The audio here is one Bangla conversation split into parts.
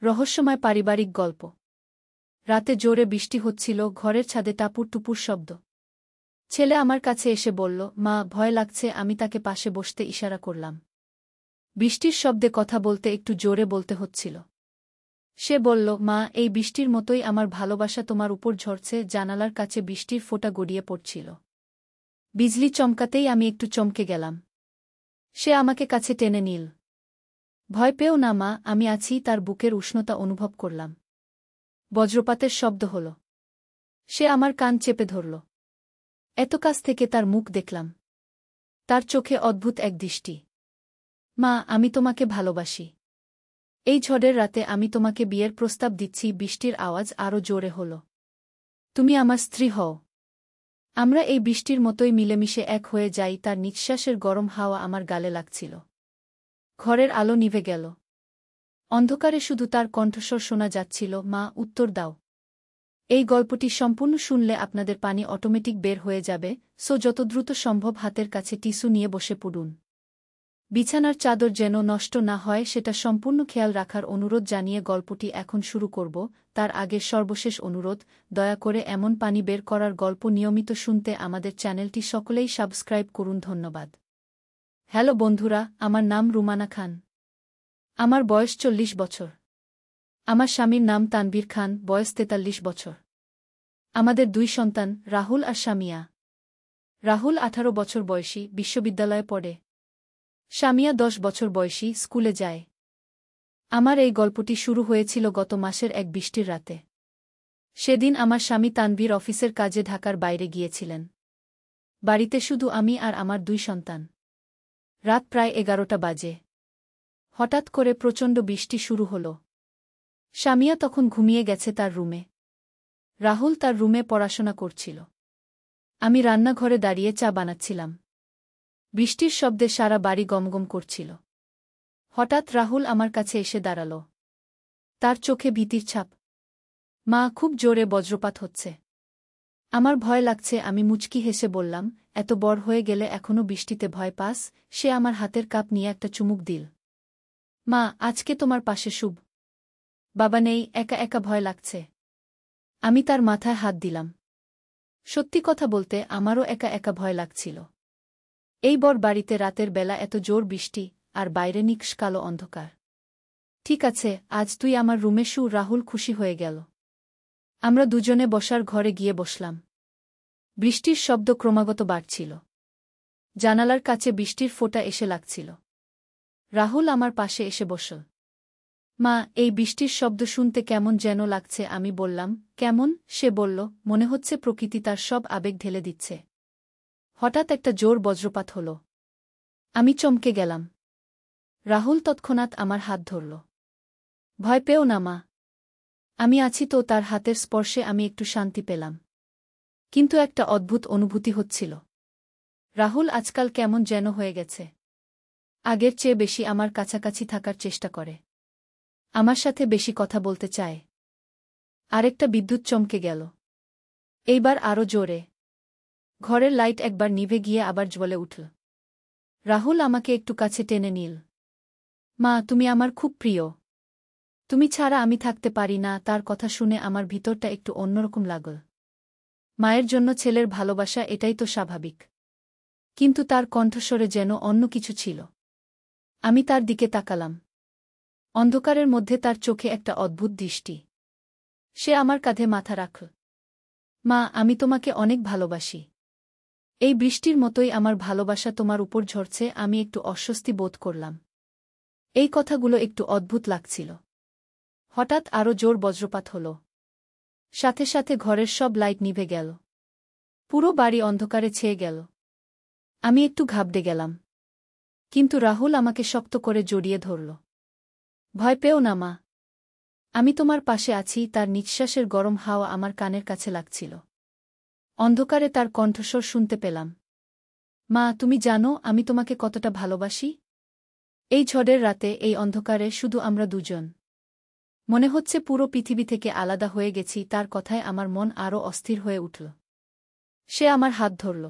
রহস্যময় পারিবারিক গল্প। রাতে জোরে বৃষ্টি হচ্ছিল, ঘরের ছাদে টাপুর টুপুর শব্দ। ছেলে আমার কাছে এসে বলল, মা, ভয় লাগছে। আমি তাকে পাশে বসতে ইশারা করলাম। বৃষ্টির শব্দে কথা বলতে একটু জোরে বলতে হচ্ছিল। সে বলল, মা, এই বৃষ্টির মতোই আমার ভালোবাসা তোমার উপর ঝরছে। জানালার কাছে বৃষ্টির ফোঁটা গড়িয়ে পড়ছিল। বিজলি চমকাতেই আমি একটু চমকে গেলাম। সে আমাকে কাছে টেনে নিল। ভয় পেও না মা, আমি আছি। তার বুকের উষ্ণতা অনুভব করলাম। বজ্রপাতের শব্দ হল। সে আমার কান চেপে ধরল। এত কাছ থেকে তার মুখ দেখলাম। তার চোখে অদ্ভুত এক দৃষ্টি। মা, আমি তোমাকে ভালোবাসি। এই ঝড়ের রাতে আমি তোমাকে বিয়ের প্রস্তাব দিচ্ছি। বৃষ্টির আওয়াজ আরও জোরে হল। তুমি আমার স্ত্রী হও। আমরা এই বৃষ্টির মতোই মিলেমিশে এক হয়ে যাই। তার নিঃশ্বাসের গরম হাওয়া আমার গালে লাগছিল। ঘরের আলো নিভে গেল। অন্ধকারে শুধু তার কণ্ঠস্বর শোনা যাচ্ছিল, মা, উত্তর দাও। এই গল্পটি সম্পূর্ণ শুনলে আপনাদের পানি অটোমেটিক বের হয়ে যাবে, সো যত দ্রুত সম্ভব হাতের কাছে টিস্যু নিয়ে বসে পড়ুন। বিছানার চাদর যেন নষ্ট না হয় সেটা সম্পূর্ণ খেয়াল রাখার অনুরোধ জানিয়ে গল্পটি এখন শুরু করব। তার আগের সর্বশেষ অনুরোধ, দয়া করে এমন পানি বের করার গল্প নিয়মিত শুনতে আমাদের চ্যানেলটি সকলেই সাবস্ক্রাইব করুন। ধন্যবাদ। হ্যালো বন্ধুরা, আমার নাম রুমানা খান। আমার বয়স 40 বছর। আমার স্বামীর নাম তানভীর খান, বয়স 43 বছর। আমাদের 2 সন্তান, রাহুল আর শামিয়া। রাহুল 18 বছর বয়সী, বিশ্ববিদ্যালয়ে পড়ে। শামিয়া 10 বছর বয়সী, স্কুলে যায়। আমার এই গল্পটি শুরু হয়েছিল গত মাসের এক বৃষ্টির রাতে। সেদিন আমার স্বামী তানভীর অফিসের কাজে ঢাকার বাইরে গিয়েছিলেন। বাড়িতে শুধু আমি আর আমার 2 সন্তান। রাত প্রায় 11টা বাজে। হঠাৎ করে প্রচণ্ড বৃষ্টি শুরু হল। শামিয়া তখন ঘুমিয়ে গেছে তার রুমে। রাহুল তার রুমে পড়াশোনা করছিল। আমি রান্নাঘরে দাঁড়িয়ে চা বানাচ্ছিলাম। বৃষ্টির শব্দে সারা বাড়ি গমগম করছিল। হঠাৎ রাহুল আমার কাছে এসে দাঁড়াল। তার চোখে ভীতির ছাপ। মা, খুব জোরে বজ্রপাত হচ্ছে। আমার ভয় লাগছে। আমি মুচকি হেসে বললাম, এত বড় হয়ে গেলে এখনও বৃষ্টিতে ভয় পাস? সে আমার হাতের কাপ নিয়ে একটা চুমুক দিল। মা, আজকে তোমার পাশে শুভ বাবা নেই, একা একা ভয় লাগছে। আমি তার মাথায় হাত দিলাম। সত্যি কথা বলতে আমারও একা একা ভয় লাগছিল। এই বড় বাড়িতে রাতের বেলা এত জোর বৃষ্টি, আর বাইরে নিকষ কালো অন্ধকার। ঠিক আছে, আজ তুই আমার রুমে শু। রাহুল খুশি হয়ে গেল। আমরা দুজনে বসার ঘরে গিয়ে বসলাম। বৃষ্টির শব্দ ক্রমাগত বাড়ছিল। জানালার কাছে বৃষ্টির ফোঁটা এসে লাগছিল। রাহুল আমার পাশে এসে বসল। মা, এই বৃষ্টির শব্দ শুনতে কেমন যেন লাগছে। আমি বললাম, কেমন? সে বলল, মনে হচ্ছে প্রকৃতি তার সব আবেগ ঢেলে দিচ্ছে। হঠাৎ একটা জোর বজ্রপাত হল। আমি চমকে গেলাম। রাহুল তৎক্ষণাৎ আমার হাত ধরল। ভয় পেও না মা, আমি আছি তো। তার হাতের স্পর্শে আমি একটু শান্তি পেলাম। কিন্তু একটা অদ্ভুত অনুভূতি হচ্ছিল। রাহুল আজকাল কেমন যেন হয়ে গেছে। আগের চেয়ে বেশি আমার কাছাকাছি থাকার চেষ্টা করে। আমার সাথে বেশি কথা বলতে চায়। আরেকটা বিদ্যুৎ চমকে গেল। এইবার আরও জোরে। ঘরের লাইট একবার নিভে গিয়ে আবার জ্বলে উঠল। রাহুল আমাকে একটু কাছে টেনে নিল। মা, তুমি আমার খুব প্রিয়। তুমি ছাড়া আমি থাকতে পারি না। তার কথা শুনে আমার ভিতরটা একটু অন্যরকম লাগল। মায়ের জন্য ছেলের ভালোবাসা, এটাই তো স্বাভাবিক। কিন্তু তার কণ্ঠস্বরে যেন অন্য কিছু ছিল। আমি তার দিকে তাকালাম। অন্ধকারের মধ্যে তার চোখে একটা অদ্ভুত দৃষ্টি। সে আমার কাঁধে মাথা রাখল। মা, আমি তোমাকে অনেক ভালোবাসি। এই বৃষ্টির মতোই আমার ভালোবাসা তোমার উপর ঝরছে। আমি একটু অস্বস্তি বোধ করলাম। এই কথাগুলো একটু অদ্ভুত লাগছিল। হঠাৎ আরও জোর বজ্রপাত হল। সাথে সাথে ঘরের সব লাইট নিভে গেল। পুরো বাড়ি অন্ধকারে ছেয়ে গেল। আমি একটু ঘাবড়ে গেলাম। কিন্তু রাহুল আমাকে শক্ত করে জড়িয়ে ধরল। ভয় পেও না মা, আমি তোমার পাশে আছি। তার নিঃশ্বাসের গরম হাওয়া আমার কানের কাছে লাগছিল। অন্ধকারে তার কণ্ঠস্বর শুনতে পেলাম। মা, তুমি জানো আমি তোমাকে কতটা ভালোবাসি? এই ঝড়ের রাতে, এই অন্ধকারে শুধু আমরা দুজন। মনে হচ্ছে পুরো পৃথিবী থেকে আলাদা হয়ে গেছি। তার কথায় আমার মন আরও অস্থির হয়ে উঠল। সে আমার হাত ধরল।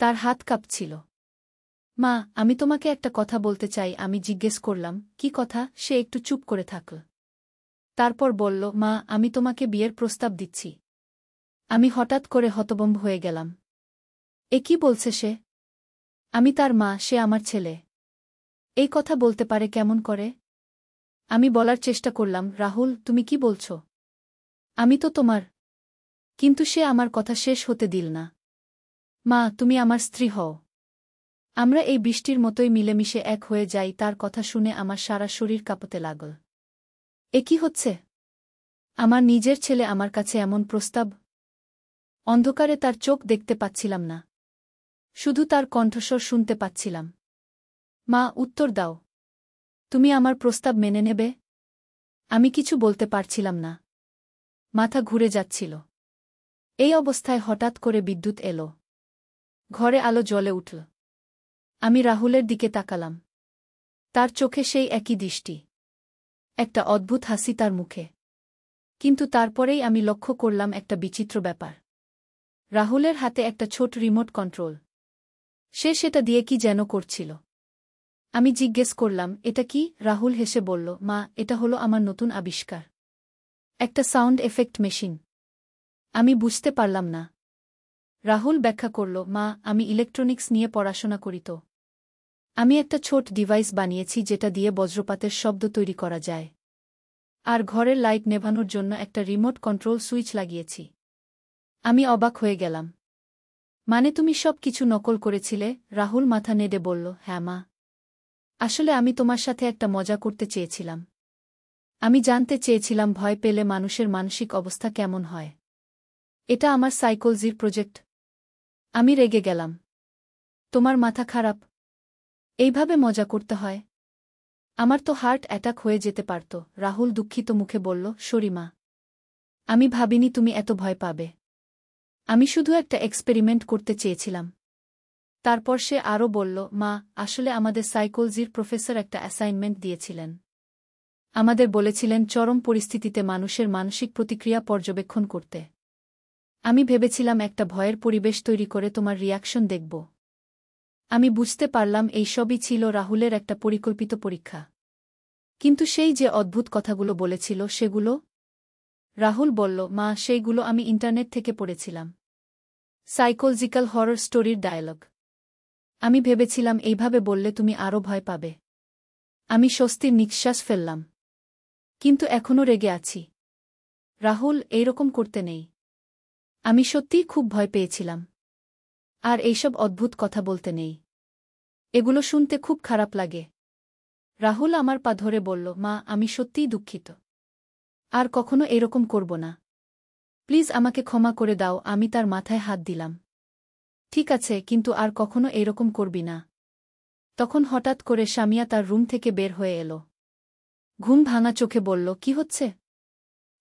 তার হাত কাঁপছিল। মা, আমি তোমাকে একটা কথা বলতে চাই। আমি জিজ্ঞেস করলাম, কি কথা? সে একটু চুপ করে থাকল। তারপর বলল, মা, আমি তোমাকে বিয়ের প্রস্তাব দিচ্ছি। আমি হঠাৎ করে হতভম্ব হয়ে গেলাম। এ কি বলছে সে? আমি তার মা, সে আমার ছেলে। এই কথা বলতে পারে কেমন করে? আমি বলার চেষ্টা করলাম, রাহুল, তুমি কি বলছ? আমি তো তোমার। কিন্তু সে আমার কথা শেষ হতে দিল না। মা, তুমি আমার স্ত্রী হও। আমরা এই বৃষ্টির মতোই মিলেমিশে এক হয়ে যাই। তার কথা শুনে আমার সারা শরীর কাঁপতে লাগল। এ কি হচ্ছে? আমার নিজের ছেলে আমার কাছে এমন প্রস্তাব! অন্ধকারে তার চোখ দেখতে পাচ্ছিলাম না, শুধু তার কণ্ঠস্বর শুনতে পাচ্ছিলাম। মা, উত্তর দাও। তুমি আমার প্রস্তাব মেনে নেবে? আমি কিছু বলতে পারছিলাম না। মাথা ঘুরে যাচ্ছিল। এই অবস্থায় হঠাৎ করে বিদ্যুৎ এলো। ঘরে আলো জ্বলে উঠল। আমি রাহুলের দিকে তাকালাম। তার চোখে সেই একই দৃষ্টি, একটা অদ্ভুত হাসি তার মুখে। কিন্তু তারপরেই আমি লক্ষ্য করলাম একটা বিচিত্র ব্যাপার। রাহুলের হাতে একটা ছোট রিমোট কন্ট্রোল। সে সেটা দিয়ে কি যেন করছিল। আমি জিজ্ঞেস করলাম, এটা কি? রাহুল হেসে বলল, মা, এটা হলো আমার নতুন আবিষ্কার, একটা সাউন্ড এফেক্ট মেশিন। আমি বুঝতে পারলাম না। রাহুল ব্যাখ্যা করল, মা, আমি ইলেকট্রনিক্স নিয়ে পড়াশোনা করি তো। আমি একটা ছোট ডিভাইস বানিয়েছি যেটা দিয়ে বজ্রপাতের শব্দ তৈরি করা যায়। আর ঘরের লাইট নেভানোর জন্য একটা রিমোট কন্ট্রোল সুইচ লাগিয়েছি। আমি অবাক হয়ে গেলাম। মানে তুমি সব কিছু নকল করেছিলে? রাহুল মাথা নেড়ে বলল, হ্যাঁ মা। আসলে আমি তোমার সাথে একটা মজা করতে চেয়েছিলাম। আমি জানতে চেয়েছিলাম ভয় পেলে মানুষের মানসিক অবস্থা কেমন হয়। এটা আমার সাইকোলজির প্রজেক্ট। আমি রেগে গেলাম। তোমার মাথা খারাপ? এইভাবে মজা করতে হয়? আমার তো হার্ট অ্যাটাক হয়ে যেতে পারত। রাহুল দুঃখিত মুখে বলল, সরি মা। আমি ভাবিনি তুমি এত ভয় পাবে। আমি শুধু একটা এক্সপেরিমেন্ট করতে চেয়েছিলাম। তারপর সে আরও বলল, মা, আসলে আমাদের সাইকোলজির প্রফেসর একটা অ্যাসাইনমেন্ট দিয়েছিলেন। আমাদের বলেছিলেন চরম পরিস্থিতিতে মানুষের মানসিক প্রতিক্রিয়া পর্যবেক্ষণ করতে। আমি ভেবেছিলাম একটা ভয়ের পরিবেশ তৈরি করে তোমার রিয়াকশন দেখব। আমি বুঝতে পারলাম এই সবই ছিল রাহুলের একটা পরিকল্পিত পরীক্ষা। কিন্তু সেই যে অদ্ভুত কথাগুলো বলেছিল সেগুলো? রাহুল বলল, মা, সেইগুলো আমি ইন্টারনেট থেকে পড়েছিলাম। সাইকোলজিক্যাল হরর স্টোরির ডায়ালগ। আমি ভেবেছিলাম এইভাবে বললে তুমি আরও ভয় পাবে। আমি স্বস্তির নিঃশ্বাস ফেললাম। কিন্তু এখনও রেগে আছি। রাহুল, এইরকম করতে নেই। আমি সত্যিই খুব ভয় পেয়েছিলাম। আর এইসব অদ্ভুত কথা বলতে নেই। এগুলো শুনতে খুব খারাপ লাগে। রাহুল আমার পা ধরে বলল, মা, আমি সত্যিই দুঃখিত। আর কখনো এরকম করব না। প্লিজ আমাকে ক্ষমা করে দাও। আমি তার মাথায় হাত দিলাম। ঠিক আছে, কিন্তু আর কখনো এরকম করবি না। তখন হঠাৎ করে সামিয়া তার রুম থেকে বের হয়ে এলো। ঘুম ভাঙা চোখে বলল, কি হচ্ছে?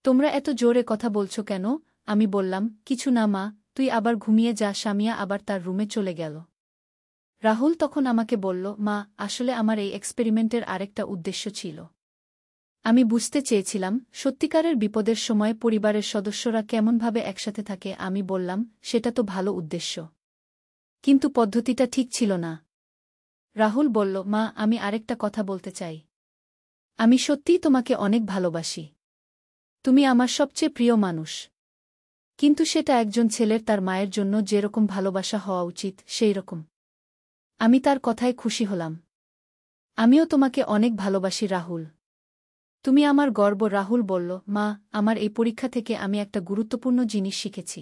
তোমরা এত জোরে কথা বলছো কেন? আমি বললাম, কিছু না মা, তুই আবার ঘুমিয়ে যা। সামিয়া আবার তার রুমে চলে গেল। রাহুল তখন আমাকে বলল, মা, আসলে আমার এই এক্সপেরিমেন্টের আরেকটা উদ্দেশ্য ছিল। আমি বুঝতে চেয়েছিলাম সত্যিকারের বিপদের সময় পরিবারের সদস্যরা কেমনভাবে একসাথে থাকে। আমি বললাম, সেটা তো ভালো উদ্দেশ্য, কিন্তু পদ্ধতিটা ঠিক ছিল না। রাহুল বলল, মা, আমি আরেকটা কথা বলতে চাই। আমি সত্যিই তোমাকে অনেক ভালোবাসি। তুমি আমার সবচেয়ে প্রিয় মানুষ। কিন্তু সেটা একজন ছেলের তার মায়ের জন্য যেরকম ভালোবাসা হওয়া উচিত সেই রকম। আমি তার কথায় খুশি হলাম। আমিও তোমাকে অনেক ভালোবাসি রাহুল। তুমি আমার গর্ব। রাহুল বলল, মা, আমার এই পরীক্ষা থেকে আমি একটা গুরুত্বপূর্ণ জিনিস শিখেছি।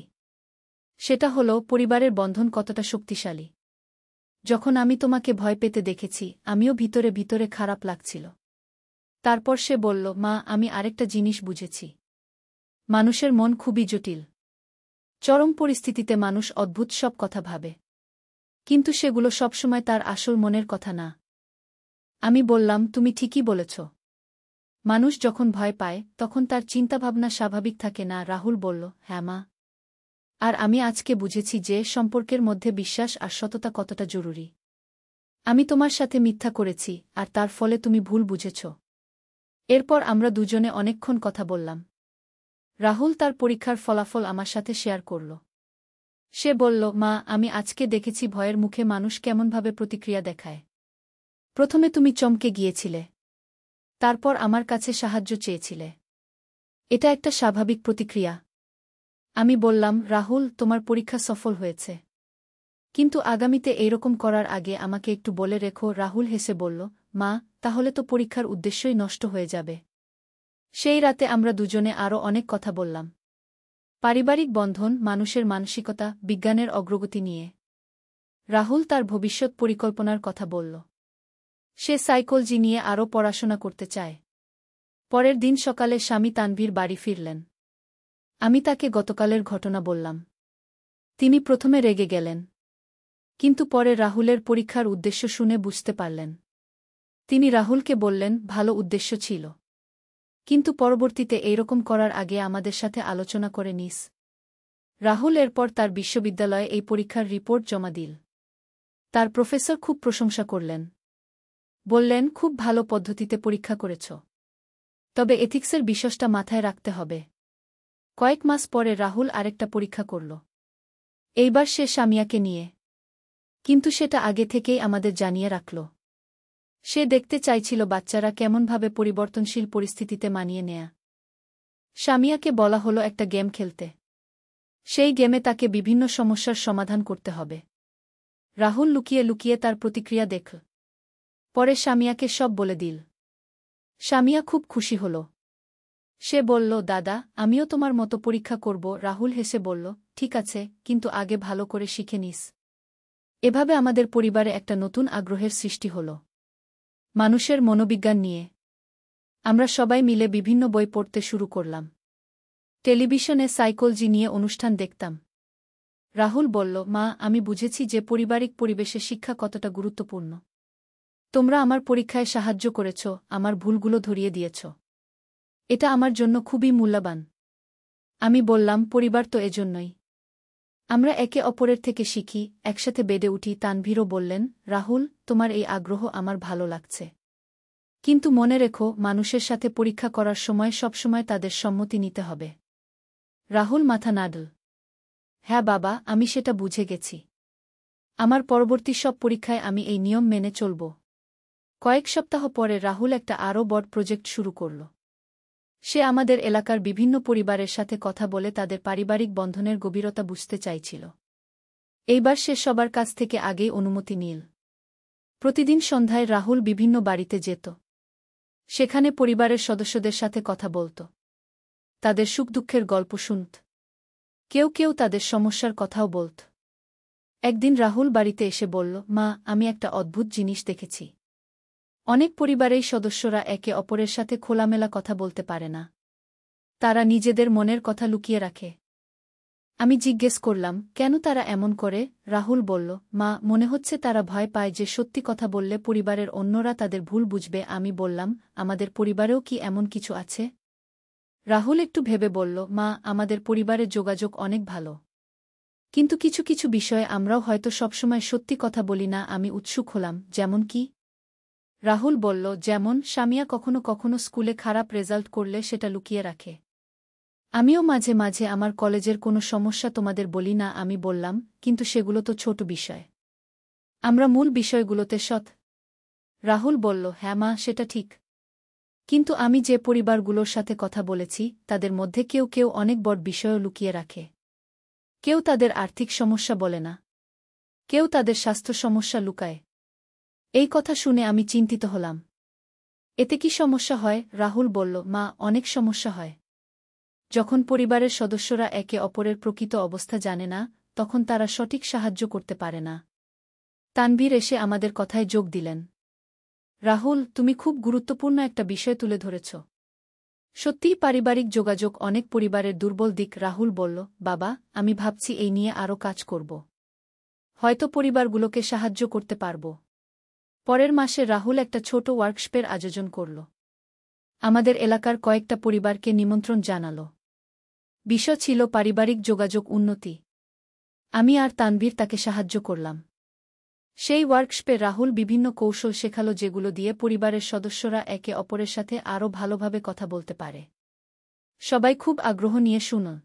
সেটা হলো পরিবারের বন্ধন কতটা শক্তিশালী। যখন আমি তোমাকে ভয় পেতে দেখেছি, আমিও ভিতরে ভিতরে খারাপ লাগছিল। তারপর সে বলল, মা, আমি আরেকটা জিনিস বুঝেছি। মানুষের মন খুবই জটিল। চরম পরিস্থিতিতে মানুষ অদ্ভুত সব কথা ভাবে। কিন্তু সেগুলো সবসময় তার আসল মনের কথা না। আমি বললাম, তুমি ঠিকই বলেছ। মানুষ যখন ভয় পায় তখন তার চিন্তাভাবনা স্বাভাবিক থাকে না। রাহুল বলল, হ্যাঁ মা। আর আমি আজকে বুঝেছি যে সম্পর্কের মধ্যে বিশ্বাস আর সততা কতটা জরুরি। আমি তোমার সাথে মিথ্যা করেছি, আর তার ফলে তুমি ভুল বুঝেছ। এরপর আমরা দুজনে অনেকক্ষণ কথা বললাম। রাহুল তার পরীক্ষার ফলাফল আমার সাথে শেয়ার করল। সে বলল, মা, আমি আজকে দেখেছি ভয়ের মুখে মানুষ কেমনভাবে প্রতিক্রিয়া দেখায়। প্রথমে তুমি চমকে গিয়েছিলে। তারপর আমার কাছে সাহায্য চেয়েছিলে। এটা একটা স্বাভাবিক প্রতিক্রিয়া। আমি বললাম, রাহুল, তোমার পরীক্ষা সফল হয়েছে। কিন্তু আগামীতে এইরকম করার আগে আমাকে একটু বলে রেখো। রাহুল হেসে বলল, মা, তাহলে তো পরীক্ষার উদ্দেশ্যই নষ্ট হয়ে যাবে। সেই রাতে আমরা দুজনে আরও অনেক কথা বললাম। পারিবারিক বন্ধন, মানুষের মানসিকতা, বিজ্ঞানের অগ্রগতি নিয়ে। রাহুল তার ভবিষ্যৎ পরিকল্পনার কথা বলল। সে সাইকোলজি নিয়ে আরও পড়াশোনা করতে চায়। পরের দিন সকালে স্বামী তানভীর বাড়ি ফিরলেন। আমি তাকে গতকালের ঘটনা বললাম। তিনি প্রথমে রেগে গেলেন। কিন্তু পরে রাহুলের পরীক্ষার উদ্দেশ্য শুনে বুঝতে পারলেন। তিনি রাহুলকে বললেন, ভালো উদ্দেশ্য ছিল, কিন্তু পরবর্তীতে এইরকম করার আগে আমাদের সাথে আলোচনা করে নিস। রাহুল এরপর তার বিশ্ববিদ্যালয়ে এই পরীক্ষার রিপোর্ট জমা দিল। তার প্রফেসর খুব প্রশংসা করলেন। বললেন, খুব ভালো পদ্ধতিতে পরীক্ষা করেছ। তবে এথিক্সের বিষয়টা মাথায় রাখতে হবে। কয়েক মাস পরে রাহুল আরেকটা পরীক্ষা করল। এইবার সে সামিয়াকে নিয়ে। কিন্তু সেটা আগে থেকেই আমাদের জানিয়ে রাখল। সে দেখতে চাইছিল বাচ্চারা কেমনভাবে পরিবর্তনশীল পরিস্থিতিতে মানিয়ে নেয়া। সামিয়াকে বলা হলো একটা গেম খেলতে। সেই গেমে তাকে বিভিন্ন সমস্যার সমাধান করতে হবে। রাহুল লুকিয়ে লুকিয়ে তার প্রতিক্রিয়া দেখল। পরে সামিয়াকে সব বলে দিল। সামিয়া খুব খুশি হল। সে বলল, দাদা, আমিও তোমার মতো পরীক্ষা করব। রাহুল হেসে বলল, ঠিক আছে, কিন্তু আগে ভালো করে শিখে নিস। এভাবে আমাদের পরিবারে একটা নতুন আগ্রহের সৃষ্টি হল, মানুষের মনোবিজ্ঞান নিয়ে। আমরা সবাই মিলে বিভিন্ন বই পড়তে শুরু করলাম। টেলিভিশনে সাইকোলজি নিয়ে অনুষ্ঠান দেখতাম। রাহুল বলল, মা, আমি বুঝেছি যে পারিবারিক পরিবেশে শিক্ষা কতটা গুরুত্বপূর্ণ। তোমরা আমার পরীক্ষায় সাহায্য করেছ, আমার ভুলগুলো ধরিয়ে দিয়েছ। এটা আমার জন্য খুবই মূল্যবান। আমি বললাম, পরিবার তো এজন্যই। আমরা একে অপরের থেকে শিখি, একসাথে বেড়ে উঠি। তানভীরও বললেন, রাহুল, তোমার এই আগ্রহ আমার ভালো লাগছে। কিন্তু মনে রেখো, মানুষের সাথে পরীক্ষা করার সময় সবসময় তাদের সম্মতি নিতে হবে। রাহুল মাথা নাড়ল। হ্যাঁ বাবা, আমি সেটা বুঝে গেছি। আমার পরবর্তী সব পরীক্ষায় আমি এই নিয়ম মেনে চলব। কয়েক সপ্তাহ পরে রাহুল একটা আরও বড় প্রজেক্ট শুরু করল। সে আমাদের এলাকার বিভিন্ন পরিবারের সাথে কথা বলে তাদের পারিবারিক বন্ধনের গভীরতা বুঝতে চাইছিল। এইবার সে সবার কাছ থেকে আগেই অনুমতি নিল। প্রতিদিন সন্ধ্যায় রাহুল বিভিন্ন বাড়িতে যেত। সেখানে পরিবারের সদস্যদের সাথে কথা বলত, তাদের সুখ দুঃখের গল্প শুনত। কেউ কেউ তাদের সমস্যার কথাও বলত। একদিন রাহুল বাড়িতে এসে বলল, মা, আমি একটা অদ্ভুত জিনিস দেখেছি। অনেক পরিবারেই সদস্যরা একে অপরের সাথে খোলামেলা কথা বলতে পারে না। তারা নিজেদের মনের কথা লুকিয়ে রাখে। আমি জিজ্ঞেস করলাম, কেন তারা এমন করে? রাহুল বলল, মা, মনে হচ্ছে তারা ভয় পায় যে সত্যি কথা বললে পরিবারের অন্যরা তাদের ভুল বুঝবে। আমি বললাম, আমাদের পরিবারেও কি এমন কিছু আছে? রাহুল একটু ভেবে বলল, মা, আমাদের পরিবারের যোগাযোগ অনেক ভালো। কিন্তু কিছু কিছু বিষয়ে আমরাও হয়তো সবসময় সত্যি কথা বলি না। আমি উৎসুক হলাম, যেমন কি? রাহুল বলল, যেমন সামিয়া কখনো কখনো স্কুলে খারাপ রেজাল্ট করলে সেটা লুকিয়ে রাখে। আমিও মাঝে মাঝে আমার কলেজের কোনো সমস্যা তোমাদের বলি না। আমি বললাম, কিন্তু সেগুলো তো ছোট বিষয়। আমরা মূল বিষয়গুলোতে সৎ। রাহুল বলল, হ্যাঁ মা, সেটা ঠিক। কিন্তু আমি যে পরিবারগুলোর সাথে কথা বলেছি, তাদের মধ্যে কেউ কেউ অনেক বড় বিষয়ও লুকিয়ে রাখে। কেউ তাদের আর্থিক সমস্যা বলে না, কেউ তাদের স্বাস্থ্য সমস্যা লুকায়। এই কথা শুনে আমি চিন্তিত হলাম। এতে কি সমস্যা হয়? রাহুল বলল, মা, অনেক সমস্যা হয়। যখন পরিবারের সদস্যরা একে অপরের প্রকৃত অবস্থা জানে না, তখন তারা সঠিক সাহায্য করতে পারে না। তানভীর এসে আমাদের কথায় যোগ দিলেন। রাহুল, তুমি খুব গুরুত্বপূর্ণ একটা বিষয় তুলে ধরেছ। সত্যিই পারিবারিক যোগাযোগ অনেক পরিবারের দুর্বল দিক। রাহুল বলল, বাবা, আমি ভাবছি এই নিয়ে আরও কাজ করব। হয়তো পরিবারগুলোকে সাহায্য করতে পারব। পরের মাসে রাহুল একটা ছোট ওয়ার্কশপের আয়োজন করল। আমাদের এলাকার কয়েকটা পরিবারকে নিমন্ত্রণ জানাল। বিষয় ছিল পারিবারিক যোগাযোগ উন্নতি। আমি আর তানভীর তাকে সাহায্য করলাম। সেই ওয়ার্কশপে রাহুল বিভিন্ন কৌশল শেখাল, যেগুলো দিয়ে পরিবারের সদস্যরা একে অপরের সাথে আরও ভালোভাবে কথা বলতে পারে। সবাই খুব আগ্রহ নিয়ে শুনল।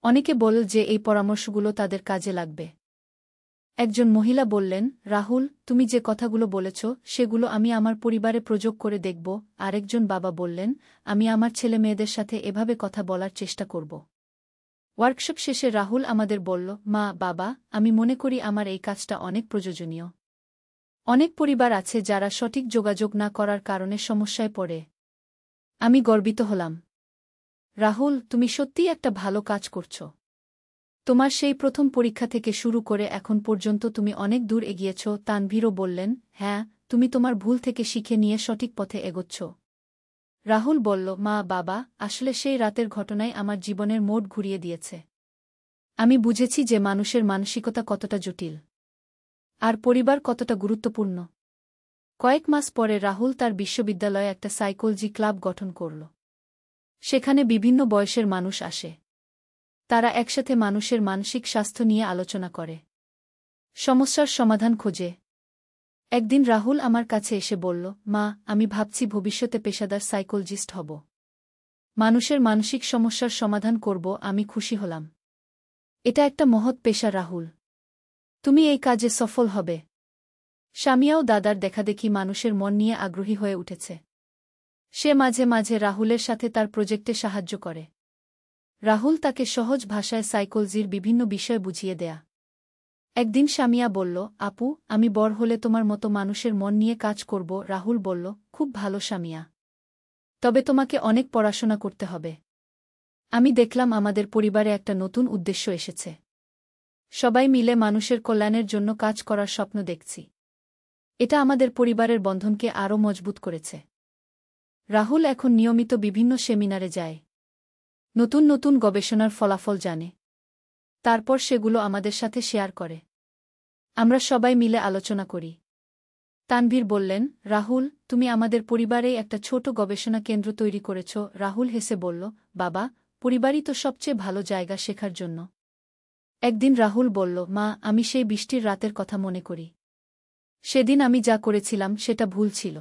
অনেকে বলল যে এই পরামর্শগুলো তাদের কাজে লাগবে। একজন মহিলা বললেন, রাহুল, তুমি যে কথাগুলো বলেছ সেগুলো আমি আমার পরিবারে প্রয়োগ করে দেখব। আরেকজন বাবা বললেন, আমি আমার ছেলে মেয়েদের সাথে এভাবে কথা বলার চেষ্টা করব। ওয়ার্কশপ শেষে রাহুল আমাদের বলল, মা, বাবা, আমি মনে করি আমার এই কাজটা অনেক প্রয়োজনীয়। অনেক পরিবার আছে যারা সঠিক যোগাযোগ না করার কারণে সমস্যায় পড়ে। আমি গর্বিত হলাম। রাহুল, তুমি সত্যিই একটা ভালো কাজ করছ। তোমার সেই প্রথম পরীক্ষা থেকে শুরু করে এখন পর্যন্ত তুমি অনেক দূর এগিয়েছ। তানভীরও বললেন, হ্যাঁ, তুমি তোমার ভুল থেকে শিখে নিয়ে সঠিক পথে এগোচ্ছ। রাহুল বলল, মা, বাবা, আসলে সেই রাতের ঘটনাই আমার জীবনের মোড় ঘুরিয়ে দিয়েছে। আমি বুঝেছি যে মানুষের মানসিকতা কতটা জটিল আর পরিবার কতটা গুরুত্বপূর্ণ। কয়েক মাস পরে রাহুল তার বিশ্ববিদ্যালয়ে একটা সাইকোলজি ক্লাব গঠন করল। সেখানে বিভিন্ন বয়সের মানুষ আসে। তারা একসাথে মানুষের মানসিক স্বাস্থ্য নিয়ে আলোচনা করে, সমস্যার সমাধান খোঁজে। একদিন রাহুল আমার কাছে এসে বলল, মা, আমি ভাবছি ভবিষ্যতে পেশাদার সাইকোলজিস্ট হব। মানুষের মানসিক সমস্যার সমাধান করব। আমি খুশি হলাম। এটা একটা মহৎ পেশা রাহুল। তুমি এই কাজে সফল হবে। স্বামীয়াও দাদার দেখাদেখি মানুষের মন নিয়ে আগ্রহী হয়ে উঠেছে। সে মাঝে মাঝে রাহুলের সাথে তার প্রজেক্টে সাহায্য করে। রাহুল তাকে সহজ ভাষায় সাইকোলজির বিভিন্ন বিষয় বুঝিয়ে দেয়া। একদিন স্বামীয়া বলল, আপু, আমি বড় হলে তোমার মতো মানুষের মন নিয়ে কাজ করব। রাহুল বলল, খুব ভালো স্বামীয়া, তবে তোমাকে অনেক পড়াশোনা করতে হবে। আমি দেখলাম আমাদের পরিবারে একটা নতুন উদ্দেশ্য এসেছে। সবাই মিলে মানুষের কল্যাণের জন্য কাজ করার স্বপ্ন দেখছি। এটা আমাদের পরিবারের বন্ধনকে আরও মজবুত করেছে। রাহুল এখন নিয়মিত বিভিন্ন সেমিনারে যায়, নতুন নতুন গবেষণার ফলাফল জানে। তারপর সেগুলো আমাদের সাথে শেয়ার করে। আমরা সবাই মিলে আলোচনা করি। তানভীর বললেন, রাহুল, তুমি আমাদের পরিবারেই একটা ছোট গবেষণা কেন্দ্র তৈরি করেছ। রাহুল হেসে বলল, বাবা, পরিবারই তো সবচেয়ে ভালো জায়গা শেখার জন্য। একদিন রাহুল বলল, মা, আমি সেই বৃষ্টির রাতের কথা মনে করি। সেদিন আমি যা করেছিলাম সেটা ভুল ছিল।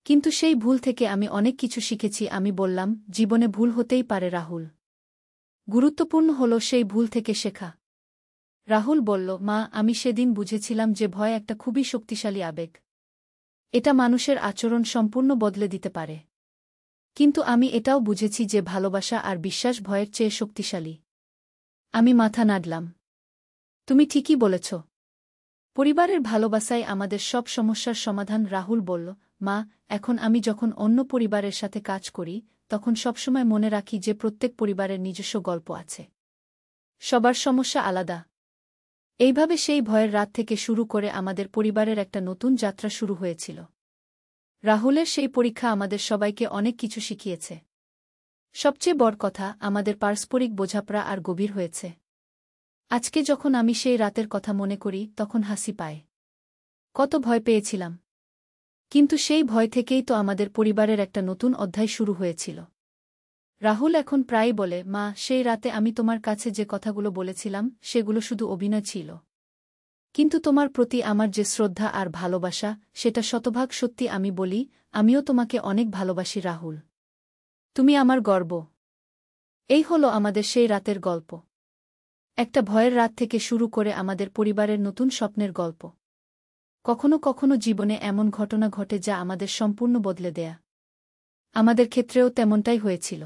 কিন্তু সেই ভুল থেকে আমি অনেক কিছু শিখেছি। আমি বললাম, জীবনে ভুল হতেই পারে রাহুল। গুরুত্বপূর্ণ হল সেই ভুল থেকে শেখা। রাহুল বলল, মা, আমি সেদিন বুঝেছিলাম যে ভয় একটা খুবই শক্তিশালী আবেগ। এটা মানুষের আচরণ সম্পূর্ণ বদলে দিতে পারে। কিন্তু আমি এটাও বুঝেছি যে ভালোবাসা আর বিশ্বাস ভয়ের চেয়ে শক্তিশালী। আমি মাথা নাড়লাম। তুমি ঠিকই বলেছ। পরিবারের ভালোবাসাই আমাদের সব সমস্যার সমাধান। রাহুল বলল, মা, এখন আমি যখন অন্য পরিবারের সাথে কাজ করি তখন সবসময় মনে রাখি যে প্রত্যেক পরিবারের নিজস্ব গল্প আছে। সবার সমস্যা আলাদা। এইভাবে সেই ভয়ের রাত থেকে শুরু করে আমাদের পরিবারের একটা নতুন যাত্রা শুরু হয়েছিল। রাহুলের সেই পরীক্ষা আমাদের সবাইকে অনেক কিছু শিখিয়েছে। সবচেয়ে বড় কথা, আমাদের পারস্পরিক বোঝাপড়া আর গভীর হয়েছে। আজকে যখন আমি সেই রাতের কথা মনে করি তখন হাসি পায়। কত ভয় পেয়েছিলাম, কিন্তু সেই ভয় থেকেই তো আমাদের পরিবারের একটা নতুন অধ্যায় শুরু হয়েছিল। রাহুল এখন প্রায়ই বলে, মা, সেই রাতে আমি তোমার কাছে যে কথাগুলো বলেছিলাম সেগুলো শুধু অভিনয় ছিল। কিন্তু তোমার প্রতি আমার যে শ্রদ্ধা আর ভালোবাসা সেটা শতভাগ সত্যি। আমি বলি, আমিও তোমাকে অনেক ভালোবাসি রাহুল। তুমি আমার গর্ব। এই হলো আমাদের সেই রাতের গল্প। একটা ভয়ের রাত থেকে শুরু করে আমাদের পরিবারের নতুন স্বপ্নের গল্প। কখনো কখনো জীবনে এমন ঘটনা ঘটে যা আমাদের সম্পূর্ণ বদলে দেয়া। আমাদের ক্ষেত্রেও তেমনটাই হয়েছিল।